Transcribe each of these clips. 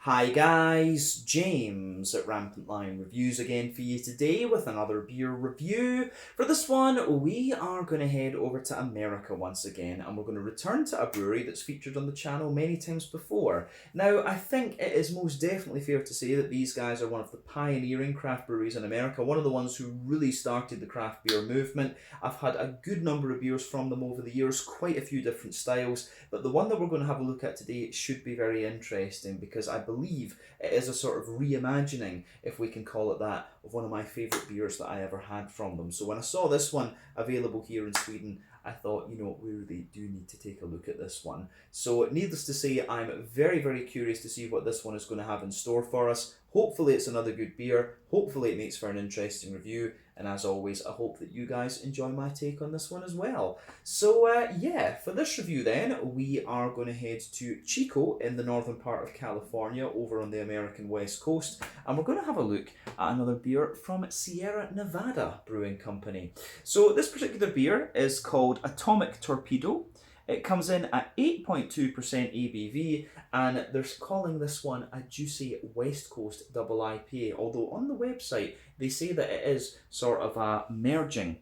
Hi guys, James at Rampant Lion Reviews again for you today with another beer review. For this one, we are going to head over to America once again and we're going to return to a brewery that's featured on the channel many times before. Now, I think it is most definitely fair to say that these guys are one of the pioneering craft breweries in America, one of the ones who really started the craft beer movement. I've had a good number of beers from them over the years, quite a few different styles, but the one that we're going to have a look at today should be very interesting because I believe it is a sort of reimagining, if we can call it that, of one of my favourite beers that I ever had from them. So when I saw this one available here in Sweden, I thought, we really do need to take a look at this one. So needless to say, I'm very, very curious to see what this one is going to have in store for us. Hopefully it's another good beer, hopefully it makes for an interesting review, and as always, I hope that you guys enjoy my take on this one as well. So yeah, for this review then, we are going to head to Chico in the northern part of California over on the American West Coast, and we're going to have a look at another beer from Sierra Nevada Brewing Company. So this particular beer is called Atomic Torpedo. It comes in at 8.2% ABV, and they're calling this one a juicy West Coast double IPA, although on the website they say that it is sort of a merging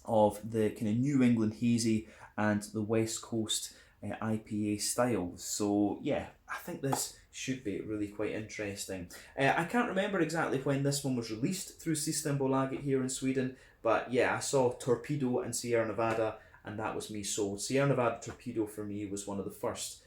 of the kind of New England hazy and the West Coast IPA styles. So yeah, I think this should be really quite interesting. I can't remember exactly when this one was released through Systembolaget here in Sweden, but yeah, I saw Torpedo and Sierra Nevada, and that was me sold. Sierra Nevada Torpedo for me was one of the first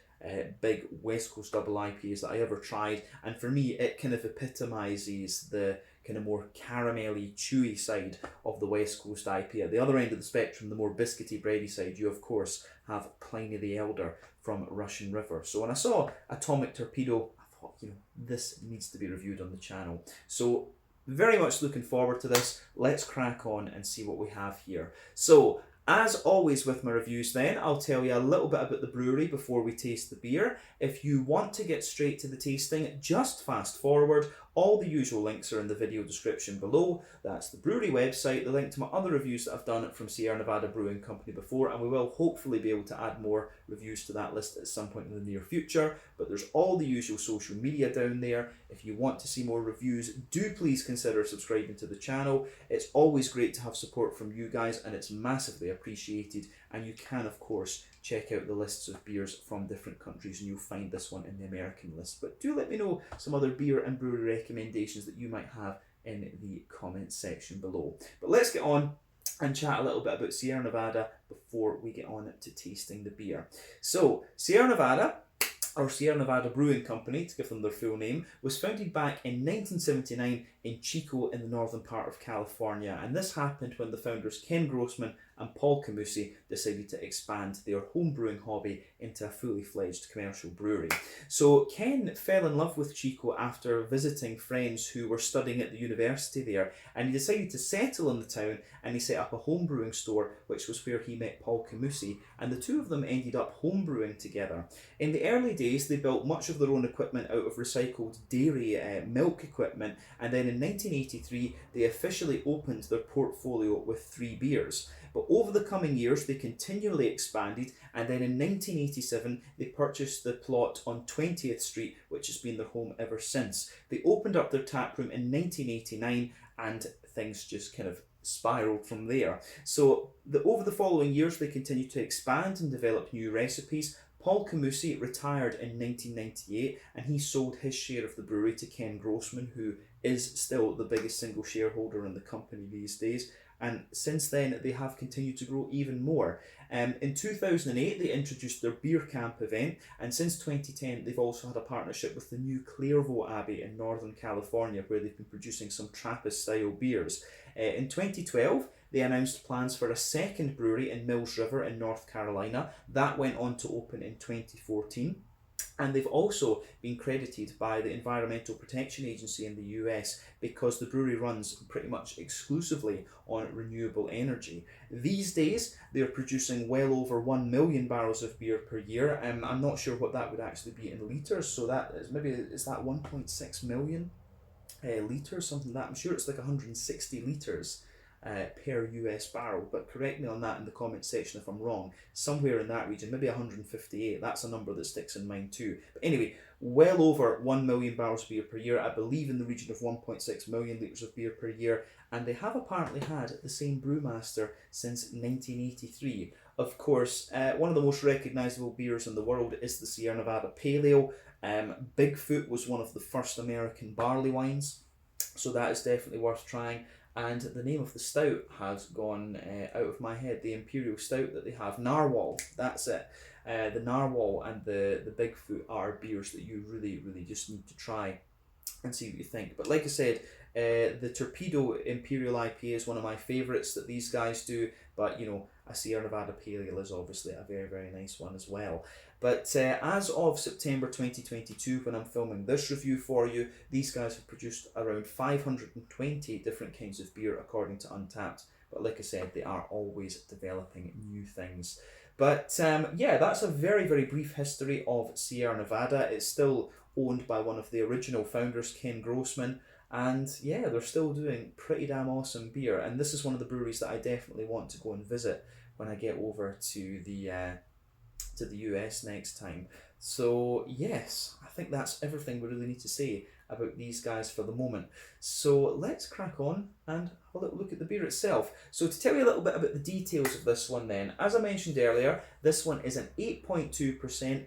big West Coast double IPAs that I ever tried, and for me it kind of epitomises the kind of more caramelly, chewy side of the West Coast IPA. At the other end of the spectrum, the more biscuity, bready side, you of course have Pliny the Elder from Russian River. So when I saw Atomic Torpedo, I thought, this needs to be reviewed on the channel. So very much looking forward to this. Let's crack on and see what we have here. So as always with my reviews then, I'll tell you a little bit about the brewery before we taste the beer. If you want to get straight to the tasting, just fast forward. All the usual links are in the video description below. That's the brewery website, the link to my other reviews that I've done from Sierra Nevada Brewing Company before, and we will hopefully be able to add more reviews to that list at some point in the near future. But there's all the usual social media down there. If you want to see more reviews, do please consider subscribing to the channel. It's always great to have support from you guys, and it's massively appreciated. And you can, of course, check out the lists of beers from different countries, and you'll find this one in the American list. But do let me know some other beer and brewery recommendations that you might have in the comments section below. But let's get on and chat a little bit about Sierra Nevada before we get on to tasting the beer. So, Sierra Nevada, or Sierra Nevada Brewing Company, to give them their full name, was founded back in 1979 in Chico in the northern part of California, and this happened when the founders Ken Grossman and Paul Camusi decided to expand their home brewing hobby into a fully fledged commercial brewery. So Ken fell in love with Chico after visiting friends who were studying at the university there, and he decided to settle in the town, and he set up a home brewing store, which was where he met Paul Camusi, and the two of them ended up home brewing together. In the early days, they built much of their own equipment out of recycled dairy milk equipment, and then in 1983 they officially opened their portfolio with 3 beers. But over the coming years they continually expanded, and then in 1987 they purchased the plot on 20th Street, which has been their home ever since. They opened up their tap room in 1989, and things just kind of spiraled from there. So over the following years they continued to expand and develop new recipes. Paul Camusi retired in 1998, and he sold his share of the brewery to Ken Grossman, who is still the biggest single shareholder in the company these days. And since then, they have continued to grow even more. In 2008, they introduced their Beer Camp event, and since 2010, they've also had a partnership with the new Clairvaux Abbey in Northern California, where they've been producing some Trappist-style beers. In 2012, they announced plans for a second brewery in Mills River in North Carolina. That went on to open in 2014. And they've also been credited by the Environmental Protection Agency in the US because the brewery runs pretty much exclusively on renewable energy. These days, they're producing well over 1 million barrels of beer per year. I'm not sure what that would actually be in litres, so that is is that 1.6 million litres, something like that. I'm sure it's like 160 litres per US barrel, but correct me on that in the comment section if I'm wrong. Somewhere in that region, maybe 158. That's a number that sticks in mind too. But anyway, well over 1 million barrels of beer per year. I believe in the region of 1.6 million litres of beer per year, and they have apparently had the same brewmaster since 1983. Of course, one of the most recognisable beers in the world is the Sierra Nevada Pale Ale. Bigfoot was one of the first American barley wines, so that is definitely worth trying. And the name of the stout has gone out of my head. The Imperial stout that they have, Narwhal, that's it. The Narwhal and the Bigfoot are beers that you really just need to try and see what you think. But like I said, the Torpedo Imperial IPA is one of my favourites that these guys do, but you know, a Sierra Nevada Pale Ale is obviously a very nice one as well. But as of September 2022, when I'm filming this review for you, these guys have produced around 520 different kinds of beer according to Untappd. But like I said, they are always developing new things. But yeah, that's a very brief history of Sierra Nevada. It's still owned by one of the original founders, Ken Grossman, and yeah, they're still doing pretty damn awesome beer. And this is one of the breweries that I definitely want to go and visit when I get over to the US next time. So yes, I think that's everything we really need to say about these guys for the moment. So let's crack on and have a little look at the beer itself. So to tell you a little bit about the details of this one then, as I mentioned earlier, this one is an 8.2%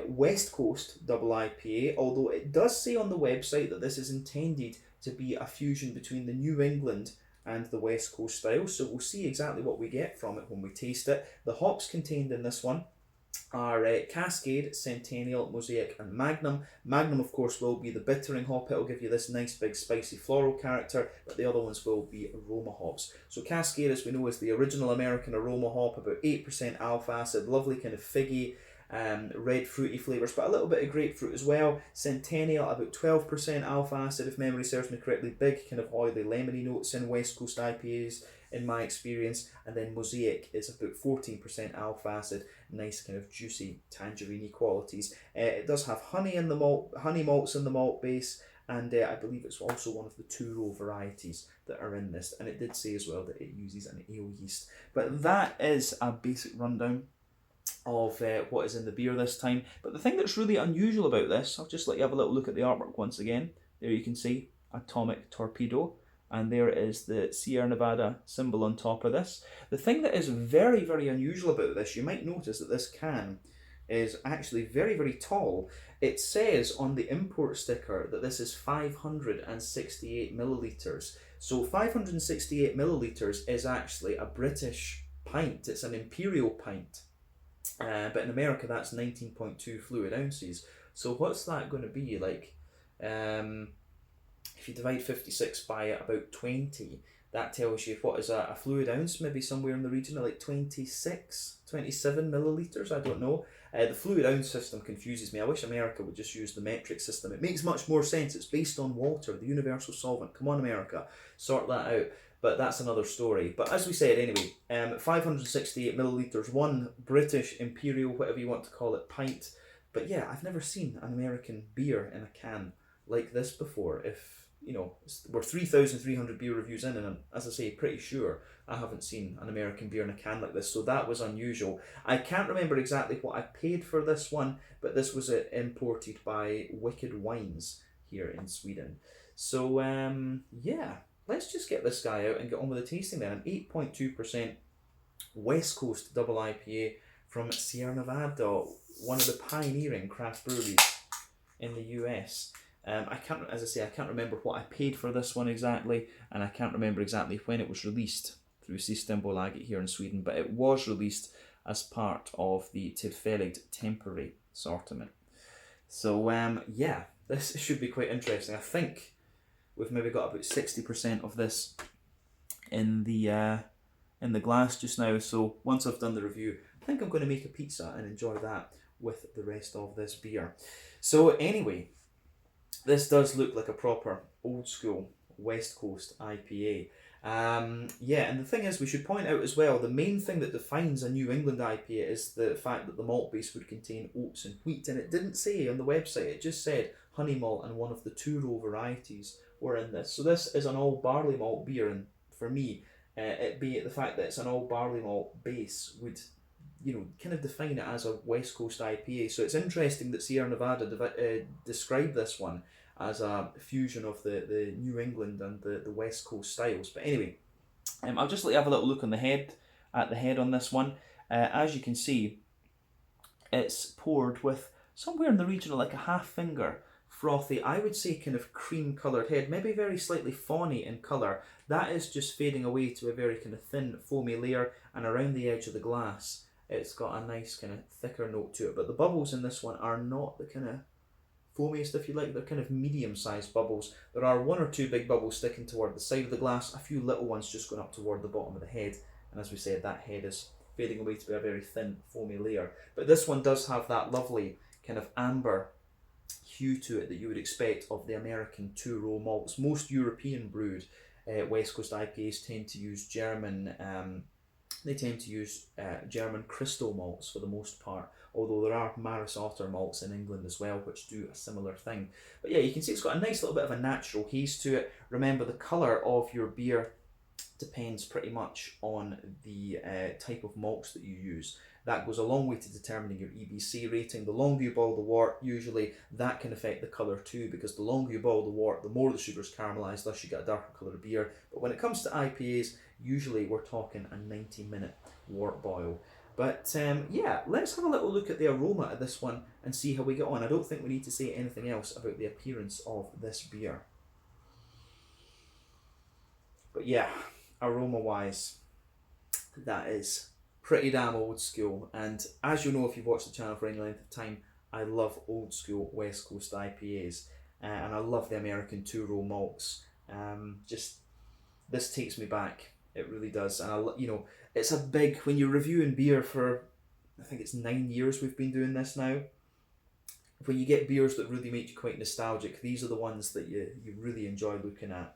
West Coast double IPA, although it does say on the website that this is intended to be a fusion between the New England and the West Coast style, so we'll see exactly what we get from it when we taste it. The hops contained in this one are Cascade, Centennial, Mosaic and Magnum. Magnum of course will be the bittering hop, it'll give you this nice big spicy floral character, but the other ones will be Aroma hops. So Cascade, as we know, is the original American Aroma hop, about 8% alpha acid, lovely kind of figgy, red fruity flavours, but a little bit of grapefruit as well. Centennial, about 12% alpha acid if memory serves me correctly, big kind of oily lemony notes in West Coast IPAs in my experience. And then Mosaic is about 14% alpha acid, nice kind of juicy tangerine qualities. It does have honey in the malt, honey malts in the malt base, and I believe it's also one of the two-row varieties that are in this, and it did say as well that it uses an ale yeast. But that is a basic rundown of what is in the beer this time. But the thing that's really unusual about this, I'll just let you have a little look at the artwork once again. There you can see Atomic Torpedo, and there is the Sierra Nevada symbol on top of this. The thing that is very unusual about this, you might notice that this can is actually very tall. It says on the import sticker that this is 568 millilitres. So 568 millilitres is actually a British pint. It's an Imperial pint. But in America that's 19.2 fluid ounces. So what's that going to be like? If you divide 56 by about 20, that tells you what is a fluid ounce, maybe somewhere in the region of like 26, 27 millilitres, I don't know. The fluid ounce system confuses me. I wish America would just use the metric system. It makes much more sense. It's based on water, the universal solvent. Come on, America, sort that out. But that's another story. But as we said anyway, 568 millilitres, one British Imperial, whatever you want to call it, pint. But yeah, I've never seen an American beer in a can like this before. If, you know, we're 3,300 beer reviews in, and as I say, pretty sure I haven't seen an American beer in a can like this, so that was unusual. I can't remember exactly what I paid for this one, but this was imported by Wicked Wines here in Sweden. So yeah, let's just get this guy out and get on with the tasting then. An 8.2% West Coast double IPA from Sierra Nevada, one of the pioneering craft breweries in the US. I can't remember what I paid for this one exactly, and I can't remember exactly when it was released through Systembolaget here in Sweden, but it was released as part of the Tillfälligt temporary assortment. So yeah, this should be quite interesting. I think we've maybe got about 60% of this in the glass just now, so once I've done the review, I think I'm going to make a pizza and enjoy that with the rest of this beer. So anyway, this does look like a proper old school West Coast IPA. Yeah, and the thing is, we should point out as well, the main thing that defines a New England IPA is the fact that the malt base would contain oats and wheat, and it didn't say on the website, it just said honey malt and one of the two-row varieties were in this. So this is an all barley malt beer, and for me, it be the fact that it's an all barley malt base would, kind of define it as a West Coast IPA. So it's interesting that Sierra Nevada described this one as a fusion of the New England and the West Coast styles. But anyway, I'll just let you have a little look on at the head on this one. As you can see, it's poured with somewhere in the region of like a half finger frothy, I would say kind of cream coloured head, maybe very slightly fawny in colour. That is just fading away to a very kind of thin foamy layer, and around the edge of the glass it's got a nice kind of thicker note to it. But the bubbles in this one are not the kind of foamiest, if you like. They're kind of medium-sized bubbles. There are one or two big bubbles sticking toward the side of the glass, a few little ones just going up toward the bottom of the head, and as we said, that head is fading away to be a very thin foamy layer. But this one does have that lovely kind of amber hue to it that you would expect of the American two-row malts. Most European brewed West Coast IPAs tend to use German German crystal malts for the most part, although there are Maris Otter malts in England as well which do a similar thing. But yeah, you can see it's got a nice little bit of a natural haze to it. Remember, the colour of your beer depends pretty much on the type of malts that you use. That goes a long way to determining your EBC rating. The longer you boil the wort, usually that can affect the colour too, because the longer you boil the wort, the more the sugar's caramelised, thus you get a darker colour of beer. But when it comes to IPAs, usually we're talking a 90-minute wort boil. But yeah, let's have a little look at the aroma of this one and see how we get on. I don't think we need to say anything else about the appearance of this beer. But yeah, aroma-wise, that is pretty damn old school, and as you know if you've watched the channel for any length of time, I love old school West Coast IPAs, and I love the American two-row malts. Just this takes me back, it really does. And it's a big, when you're reviewing beer for, I think it's 9 years we've been doing this now, when you get beers that really make you quite nostalgic, these are the ones that you really enjoy looking at.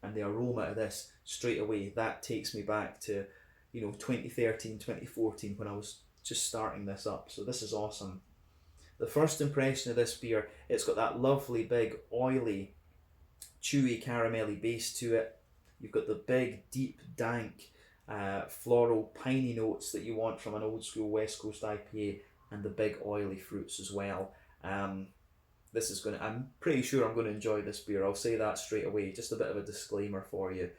And the aroma of this straight away, that takes me back to 2013, 2014 when I was just starting this up. So this is awesome. The first impression of this beer, it's got that lovely big oily chewy caramelly base to it. You've got the big deep dank floral piney notes that you want from an old school West Coast IPA, and the big oily fruits as well. I'm pretty sure I'm going to enjoy this beer. I'll say that straight away, just a bit of a disclaimer for you.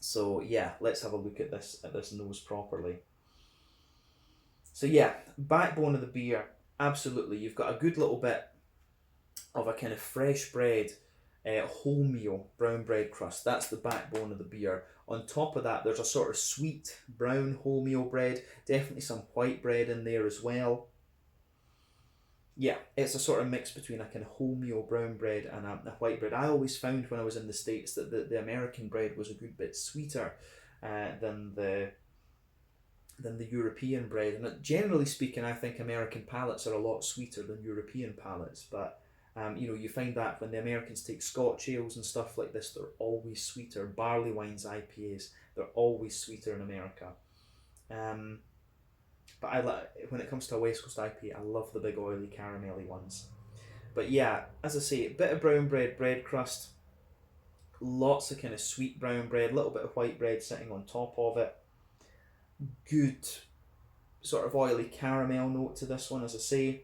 So yeah, let's have a look at this nose properly. So yeah, backbone of the beer, absolutely. You've got a good little bit of a kind of fresh bread, wholemeal brown bread crust. That's the backbone of the beer. On top of that, there's a sort of sweet brown wholemeal bread, definitely some white bread in there as well. Yeah, it's a sort of mix between a kind of wholemeal brown bread and a white bread. I always found when I was in the States that the American bread was a good bit sweeter than the European bread. And generally speaking, I think American palates are a lot sweeter than European palates. But you find that when the Americans take Scotch ales and stuff like this, they're always sweeter. Barley wines, IPAs, they're always sweeter in America. But when it comes to a West Coast IPA, I love the big oily caramelly ones. But yeah, as I say, a bit of brown bread crust, lots of kind of sweet brown bread, a little bit of white bread sitting on top of it. Good sort of oily caramel note to this one, as I say.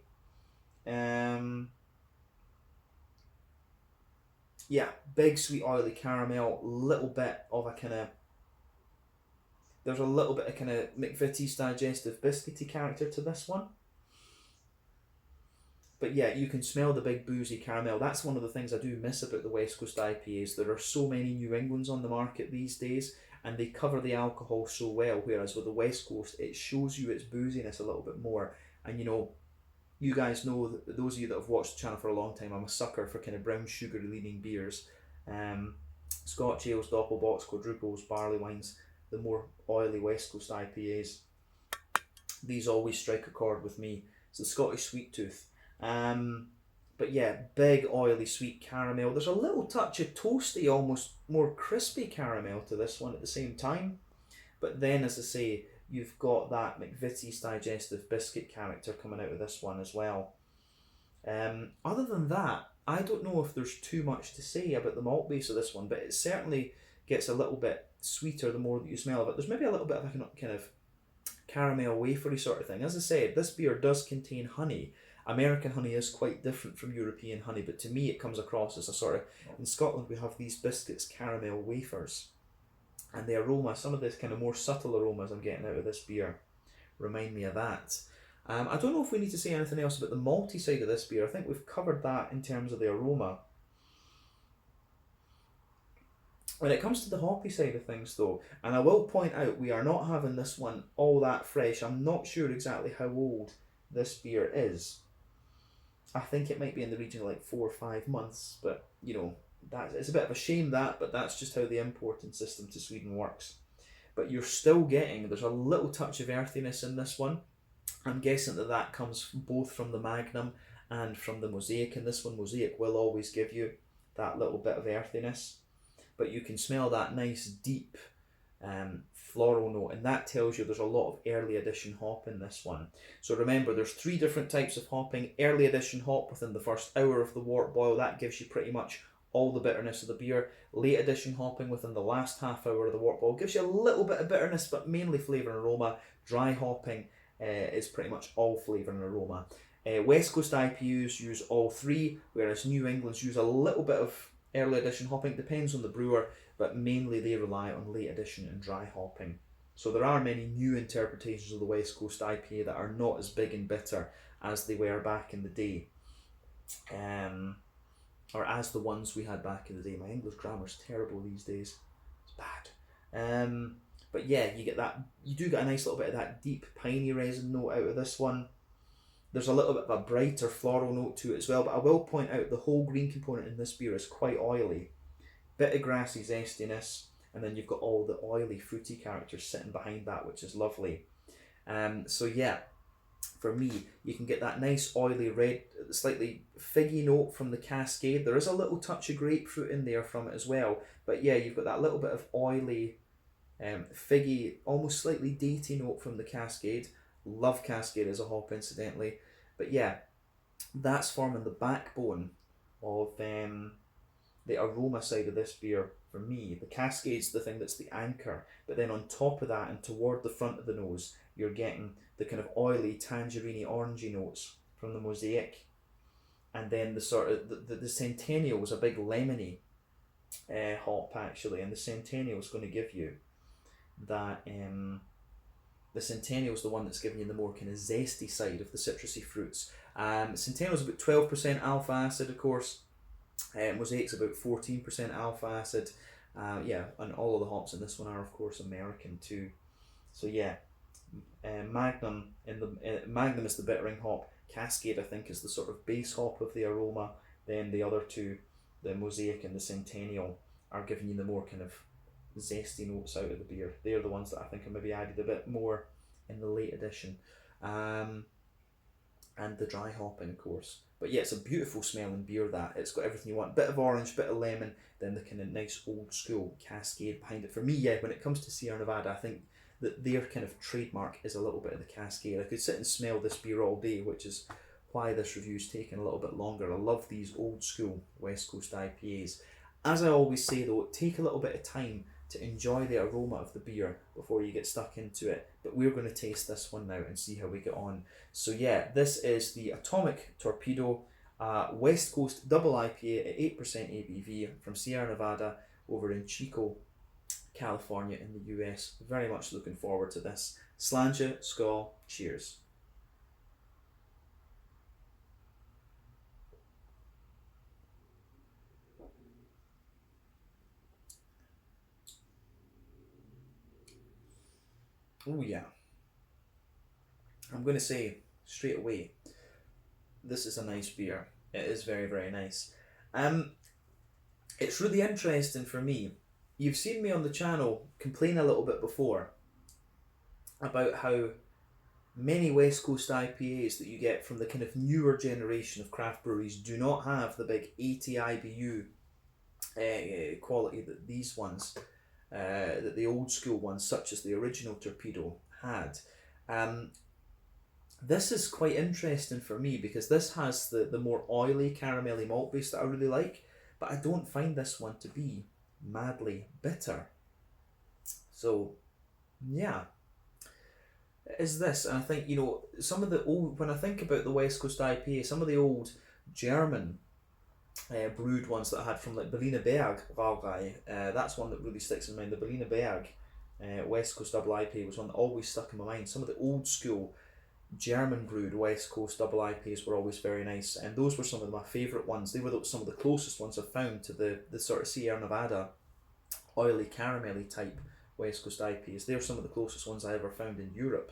Yeah, big sweet oily caramel, little bit of a kind of, there's a little bit of kind of McVitie's digestive biscuity character to this one. But yeah, you can smell the big boozy caramel. That's one of the things I do miss about the West Coast IPAs. There are so many New Englands on the market these days, and they cover the alcohol so well, whereas with the West Coast, it shows you its booziness a little bit more. And you guys know, those of you that have watched the channel for a long time, I'm a sucker for kind of brown sugar leaning beers. Scotch ales, doppelbocks, quadruples, barley wines, the more oily West Coast IPAs. These always strike a chord with me. It's the Scottish Sweet Tooth. But yeah, big oily sweet caramel. There's a little touch of toasty, almost more crispy caramel to this one at the same time. But then, as I say, you've got that McVitie's digestive biscuit character coming out of this one as well. Other than that, I don't know if there's too much to say about the malt base of this one, but it certainly gets a little bit sweeter the more that you smell of it. There's maybe a little bit of a kind of caramel wafery sort of thing. As I said, this beer does contain honey. American honey is quite different from European honey, but to me it comes across as a sort of, in Scotland we have these biscuits, caramel wafers, and the aroma, some of this kind of more subtle aromas I'm getting out of this beer remind me of that. I don't know if we need to say anything else about the malty side of this beer. I think we've covered that in terms of the aroma. When it comes to the hoppy side of things though, and I will point out we are not having this one all that fresh. I'm not sure exactly how old this beer is. I think it might be in the region of like 4 or 5 months, but you know, it's a bit of a shame that, but that's just how the importing system to Sweden works. But you're still getting, there's a little touch of earthiness in this one. I'm guessing that comes both from the Magnum and from the Mosaic. In this one, Mosaic will always give you that little bit of earthiness, but you can smell that nice deep floral note, and that tells you there's a lot of early edition hop in this one. So remember, there's 3 different types of hopping. Early edition hop within the first hour of the wort boil, that gives you pretty much all the bitterness of the beer. Late edition hopping within the last half hour of the wort boil gives you a little bit of bitterness, but mainly flavour and aroma. Dry hopping is pretty much all flavour and aroma. West Coast IPUs use all 3, whereas New England's use a little bit of early edition hopping. Depends on the brewer, but mainly they rely on late edition and dry hopping. So there are many new interpretations of the West Coast IPA that are not as big and bitter as they were back in the day. Or as the ones we had back in the day. My English grammar's terrible these days. It's bad. But yeah, you do get a nice little bit of that deep piney resin note out of this one. There's a little bit of a brighter floral note to it as well, but I will point out the whole green component in this beer is quite oily. Bit of grassy zestiness, and then you've got all the oily fruity characters sitting behind that, which is lovely. So yeah, for me, you can get that nice oily red, slightly figgy note from the Cascade. There is a little touch of grapefruit in there from it as well, but yeah, you've got that little bit of oily, figgy, almost slightly datey note from the Cascade. Love Cascade as a hop, incidentally. But yeah, that's forming the backbone of the aroma side of this beer for me. The Cascade's the thing that's the anchor, but then on top of that and toward the front of the nose, you're getting the kind of oily, tangerine orangey notes from the Mosaic. And then the sort of, the Centennial was a big lemony hop actually, and the Centennial is going to give you that, the Centennial is the one that's giving you the more kind of zesty side of the citrusy fruits. Centennial is about 12% alpha acid, of course. Mosaic's about 14% alpha acid. Yeah, and all of the hops in this one are, of course, American too. So yeah, Magnum Magnum is the bittering hop. Cascade, I think, is the sort of base hop of the aroma. Then the other two, the Mosaic and the Centennial, are giving you the more kind of zesty notes out of the beer. They're the ones that I think are maybe added a bit more in the late edition. And the dry hopping, of course. But yeah, it's a beautiful smelling beer that. It's got everything you want. Bit of orange, bit of lemon, then the kind of nice old school Cascade behind it. For me, yeah, when it comes to Sierra Nevada, I think that their kind of trademark is a little bit of the Cascade. I could sit and smell this beer all day, which is why this review's taken a little bit longer. I love these old school West Coast IPAs. As I always say though, take a little bit of time to enjoy the aroma of the beer before you get stuck into it. But we're going to taste this one now and see how we get on. So yeah, this is the Atomic Torpedo West Coast Double IPA at 8% ABV from Sierra Nevada over in Chico, California in the US. Very much looking forward to this. Sláinte, skål, cheers. Oh yeah, I'm going to say straight away, this is a nice beer. It is very, very nice. It's really interesting for me. You've seen me on the channel complain a little bit before about how many West Coast IPAs that you get from the kind of newer generation of craft breweries do not have the big 80 IBU quality that these ones, that the old school ones, such as the original Torpedo, had. This is quite interesting for me because this has the more oily caramelly malt base that I really like, but I don't find this one to be madly bitter. So yeah, it is this, and I think, you know, some of the old, when I think about the West Coast IPA, some of the old German brewed ones that I had from like Berliner Berg Wallrei, that's one that really sticks in mind. The Berliner Berg West Coast double IPA was one that always stuck in my mind. Some of the old school German brewed West Coast double IPAs were always very nice, and those were some of my favourite ones. They were some of the closest ones I've found to the sort of Sierra Nevada oily caramelly type West Coast IPAs. They're some of the closest ones I ever found in Europe.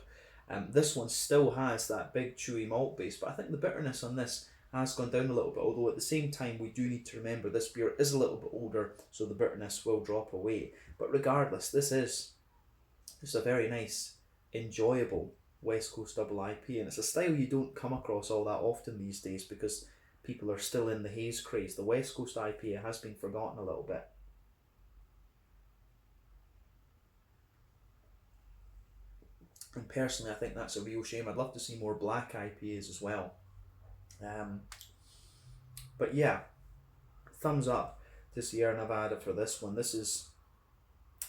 This one still has that big chewy malt base, but I think the bitterness on this has gone down a little bit, although at the same time we do need to remember this beer is a little bit older, so the bitterness will drop away. But regardless, this is just a very nice, enjoyable West Coast double IPA, and it's a style you don't come across all that often these days because people are still in the haze craze. The West Coast IPA has been forgotten a little bit. And personally, I think that's a real shame. I'd love to see more black IPAs as well. But yeah, thumbs up to Sierra Nevada for this one.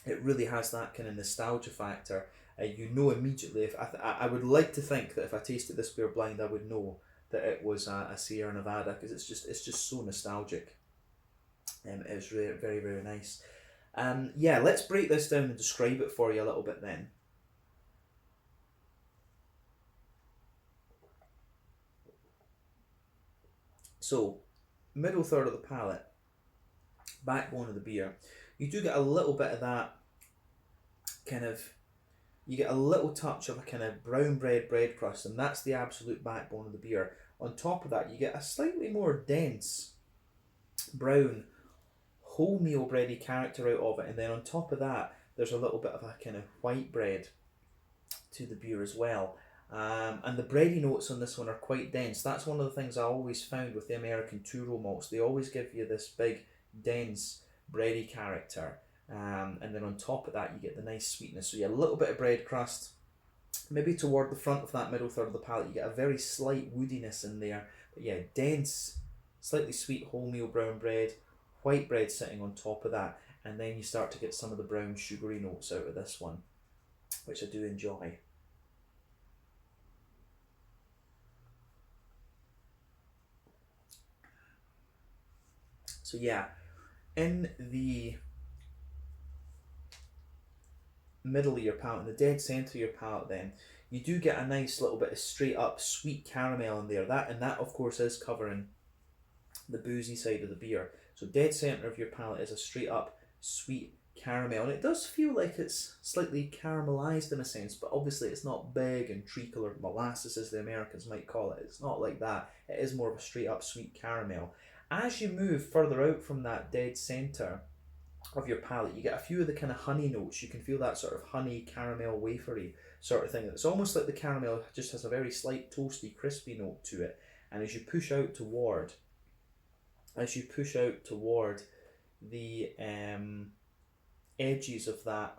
It really has that kind of nostalgia factor. You know immediately, if I would like to think that if I tasted this beer blind, I would know that it was a Sierra Nevada, because it's just so nostalgic. It's really very, very nice. Yeah, let's break this down and describe it for you a little bit then. So, middle third of the palate, backbone of the beer, you do get a little bit of that kind of, you get a little touch of a kind of brown bread crust, and that's the absolute backbone of the beer. On top of that, you get a slightly more dense brown wholemeal bready character out of it, and then on top of that, there's a little bit of a kind of white bread to the beer as well. And the bready notes on this one are quite dense. That's one of the things I always found with the American two-row malts. They always give you this big, dense, bready character. And then on top of that, you get the nice sweetness. So you get a little bit of bread crust. Maybe toward the front of that middle third of the palate, you get a very slight woodiness in there. But yeah, dense, slightly sweet wholemeal brown bread, white bread sitting on top of that. And then you start to get some of the brown sugary notes out of this one, which I do enjoy. So yeah, in the middle of your palate, in the dead centre of your palate, then you do get a nice little bit of straight up sweet caramel in there. That of course is covering the boozy side of the beer. So dead centre of your palate is a straight up sweet caramel, and it does feel like it's slightly caramelised in a sense, but obviously it's not big and treacle or molasses as the Americans might call it. It's not like that. It is more of a straight up sweet caramel. As you move further out from that dead centre of your palate, you get a few of the kind of honey notes. You can feel that sort of honey caramel wafery sort of thing. It's almost like the caramel just has a very slight toasty crispy note to it. And as you push out toward the edges of that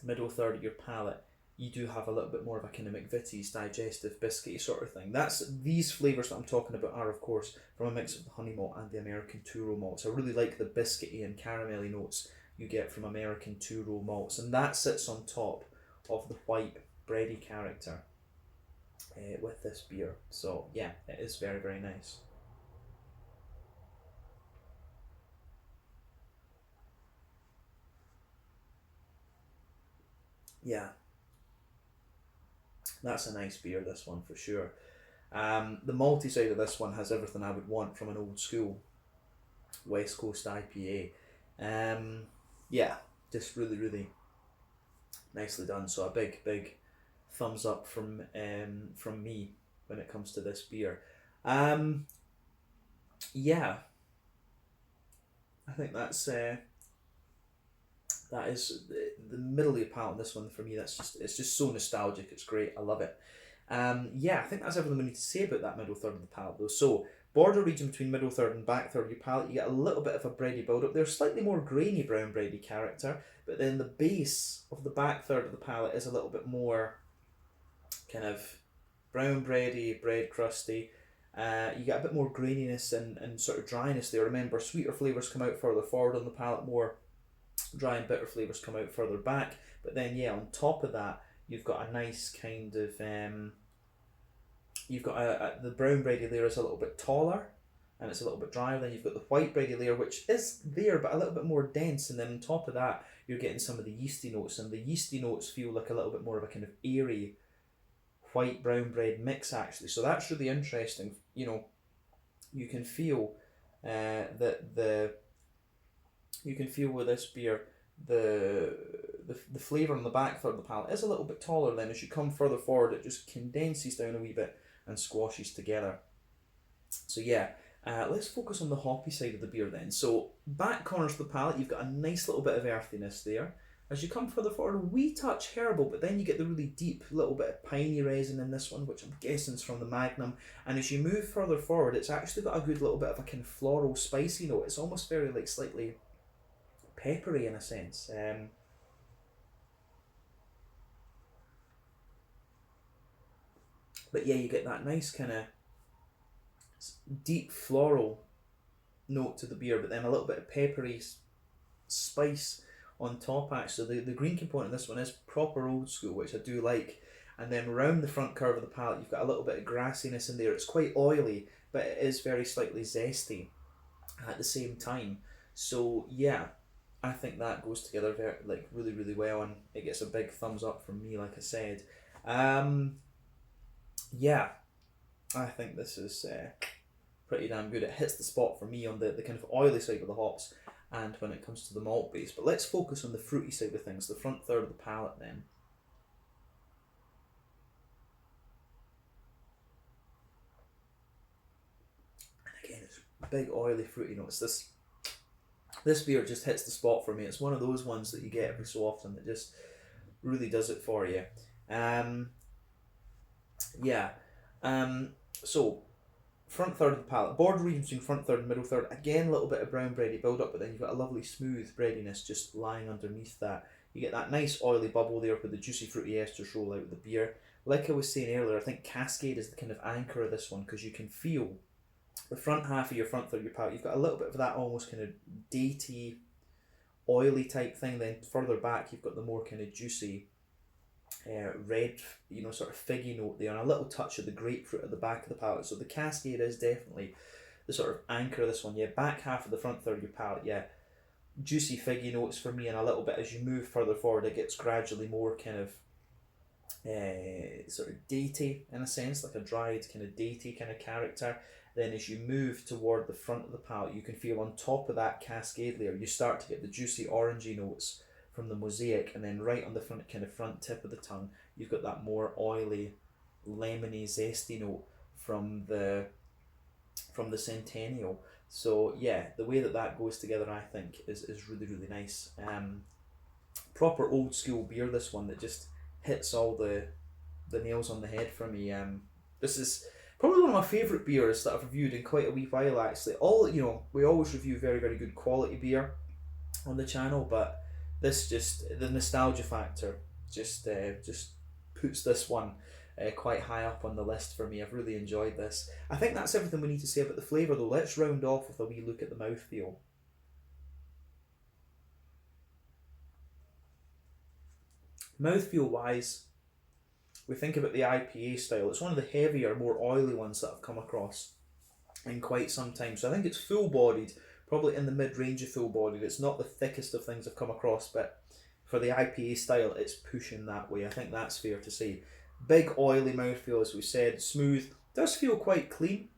middle third of your palate, you do have a little bit more of a kind of McVitie's digestive biscuity sort of thing. These flavours that I'm talking about are of course from a mix of the honey malt and the American two-row malts. I really like the biscuity and caramelly notes you get from American two-row malts, and that sits on top of the white bready character with this beer. So yeah, it is very, very nice. Yeah, that's a nice beer, this one for sure. The malty side of this one has everything I would want from an old school West Coast IPA. Yeah, just really, really nicely done. So a big, big thumbs up from me when it comes to this beer. Yeah, I think that is the middle of your palate on this one for me. It's just so nostalgic. It's great. I love it. Yeah, I think that's everything we need to say about that middle third of the palate though. So border region between middle third and back third of your palate, you get a little bit of a bready build up. There's slightly more grainy brown bready character, but then the base of the back third of the palate is a little bit more kind of brown bready, bread crusty. You get a bit more graininess and sort of dryness there. Remember, sweeter flavours come out further forward on the palate, more dry and bitter flavours come out further back. But then, yeah, on top of that, you've got a nice kind of, you've got the brown bready layer is a little bit taller and it's a little bit drier. Then you've got the white bready layer, which is there but a little bit more dense. And then on top of that, you're getting some of the yeasty notes, and the yeasty notes feel like a little bit more of a kind of airy white brown bread mix actually. So that's really interesting. You know, you can feel you can feel with this beer the flavour on the back third of the palate is a little bit taller. Then as you come further forward, it just condenses down a wee bit and squashes together. So yeah, let's focus on the hoppy side of the beer then. So back corners of the palate, you've got a nice little bit of earthiness there. As you come further forward, a wee touch herbal, but then you get the really deep little bit of piney resin in this one, which I'm guessing is from the Magnum. And as you move further forward, it's actually got a good little bit of a kind of floral spicy note. It's almost very like slightly peppery in a sense. But yeah, you get that nice kind of deep floral note to the beer, but then a little bit of peppery spice on top actually. The green component of this one is proper old school, which I do like. And then round the front curve of the palate, you've got a little bit of grassiness in there. It's quite oily, but it is very slightly zesty at the same time. So yeah, I think that goes together very, like really, really well, and it gets a big thumbs up from me, like I said. Yeah, I think this is pretty damn good. It hits the spot for me on the kind of oily side of the hops and when it comes to the malt base. But let's focus on the fruity side of things, the front third of the palate then. And again, it's big oily fruity notes. This beer just hits the spot for me. It's one of those ones that you get every so often that just really does it for you. So front third of the palate, border region between front third and middle third, again a little bit of brown bready build up, but then you've got a lovely smooth breadiness just lying underneath that. You get that nice oily bubble there with the juicy fruity esters roll out of the beer. Like I was saying earlier, I think Cascade is the kind of anchor of this one, because you can feel the front half of your front third of your palate, you've got a little bit of that almost kind of datey, oily type thing. Then further back you've got the more kind of juicy red, sort of figgy note there, and a little touch of the grapefruit at the back of the palate. So the Cascade is definitely the sort of anchor of this one. Yeah, back half of the front third of your palate, yeah, juicy figgy notes for me, and a little bit as you move further forward, it gets gradually more kind of sort of datey in a sense, like a dried kind of datey kind of character. Then as you move toward the front of the palate, you can feel on top of that Cascade layer, you start to get the juicy orangey notes from the mosaic, and then right on the front tip of the tongue, you've got that more oily, lemony, zesty note from the Centennial. So yeah, the way that goes together, I think, is really, really nice. Proper old school beer, this one, that just hits all the nails on the head for me. This is probably one of my favourite beers that I've reviewed in quite a wee while actually. We always review very, very good quality beer on the channel, but this the nostalgia factor just puts this one quite high up on the list for me. I've really enjoyed this. I think that's everything we need to say about the flavour though. Let's round off with a wee look at the mouthfeel. Mouthfeel wise, we think about the IPA style. It's one of the heavier, more oily ones that I've come across in quite some time. So I think it's full bodied, probably in the mid-range of full bodied. It's not the thickest of things I've come across, but for the IPA style, it's pushing that way. I think that's fair to say. Big oily mouthfeel, as we said, smooth. Does feel quite clean.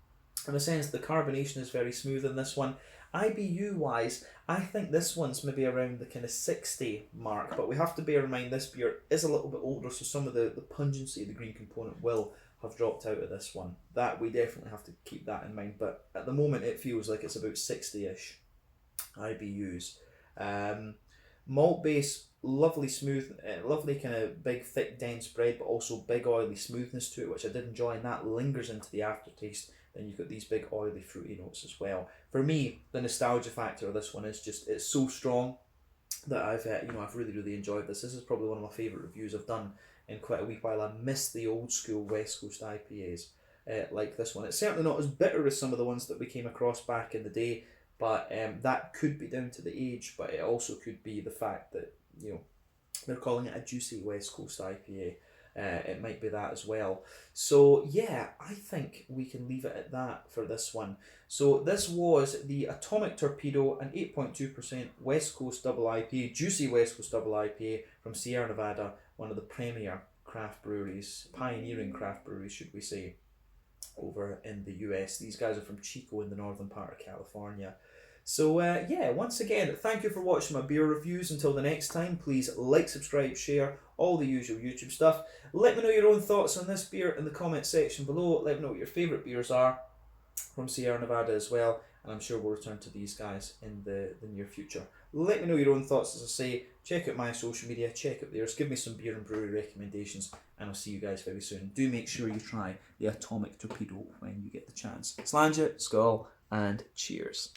In a sense, the carbonation is very smooth in this one. IBU wise, I think this one's maybe around the kind of 60 mark, but we have to bear in mind this beer is a little bit older, so some of the pungency of the green component will have dropped out of this one. That we definitely have to keep that in mind, but at the moment it feels like it's about 60-ish IBUs. Malt base, lovely smooth, lovely kind of big thick dense bread, but also big oily smoothness to it, which I did enjoy, and that lingers into the aftertaste. Then you've got these big oily fruity notes as well. For me, the nostalgia factor of this one is just, it's so strong that I've really, really enjoyed this. This is probably one of my favourite reviews I've done in quite a wee while. I miss the old school West Coast IPAs like this one. It's certainly not as bitter as some of the ones that we came across back in the day. But that could be down to the age, but it also could be the fact that, you know, they're calling it a juicy West Coast IPA. It might be that as well. So yeah, I think we can leave it at that for this one. So this was the Atomic Torpedo, an 8.2% West Coast double IPA, juicy West Coast double IPA from Sierra Nevada, one of the premier craft breweries, pioneering craft breweries, should we say, over in the US. These guys are from Chico in the northern part of California. So yeah, once again, thank you for watching my beer reviews. Until the next time, please like, subscribe, share, all the usual YouTube stuff. Let me know your own thoughts on this beer in the comment section below. Let me know what your favourite beers are from Sierra Nevada as well, and I'm sure we'll return to these guys in the near future. Let me know your own thoughts, as I say. Check out my social media, check out theirs, give me some beer and brewery recommendations, and I'll see you guys very soon. Do make sure you try the Atomic Torpedo when you get the chance. Sláinte, skål, and cheers.